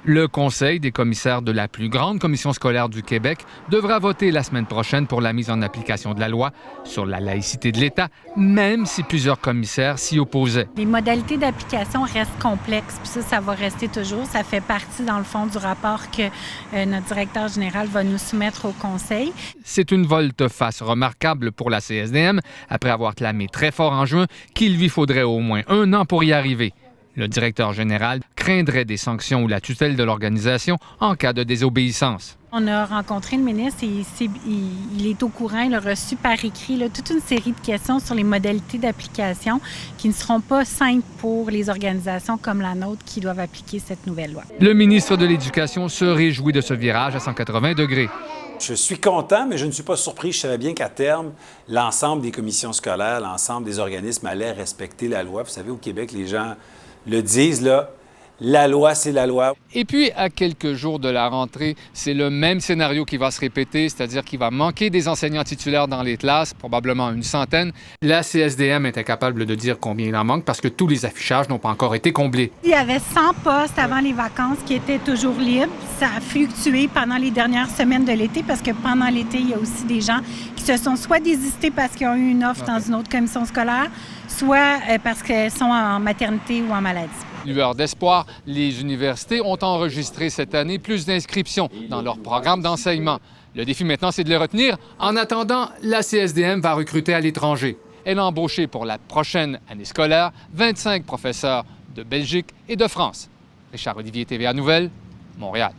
Le Conseil des commissaires de la plus grande commission scolaire du Québec devra voter la semaine prochaine pour la mise en application de la loi sur la laïcité de l'État, même si plusieurs commissaires s'y opposaient. Les modalités d'application restent complexes, puis ça va rester toujours. Ça fait partie, dans le fond, du rapport que notre directeur général va nous soumettre au Conseil. C'est une volte-face remarquable pour la CSDM, après avoir clamé très fort en juin qu'il lui faudrait au moins 1 an pour y arriver. Le directeur général craindrait des sanctions ou la tutelle de l'organisation en cas de désobéissance. On a rencontré le ministre et il est au courant, il a reçu par écrit toute une série de questions sur les modalités d'application qui ne seront pas simples pour les organisations comme la nôtre qui doivent appliquer cette nouvelle loi. Le ministre de l'Éducation se réjouit de ce virage à 180 degrés. Je suis content, mais je ne suis pas surpris. Je savais bien qu'à terme, l'ensemble des commissions scolaires, l'ensemble des organismes allaient respecter la loi. Vous savez, au Québec, les gens le disent, là, la loi, c'est la loi. Et puis, à quelques jours de la rentrée, c'est le même scénario qui va se répéter, c'est-à-dire qu'il va manquer des enseignants titulaires dans les classes, probablement une centaine. La CSDM est incapable de dire combien il en manque parce que tous les affichages n'ont pas encore été comblés. Il y avait 100 postes avant les vacances qui étaient toujours libres. Ça a fluctué pendant les dernières semaines de l'été parce que pendant l'été, il y a aussi des gens qui se sont soit désistés parce qu'ils ont eu une offre dans une autre commission scolaire, soit parce qu'elles sont en maternité ou en maladie. Lueur d'espoir, les universités ont enregistré cette année plus d'inscriptions dans leur programme d'enseignement. Le défi maintenant, c'est de les retenir. En attendant, la CSDM va recruter à l'étranger. Elle a embauché pour la prochaine année scolaire 25 professeurs de Belgique et de France. Richard Olivier, TVA Nouvelles, Montréal.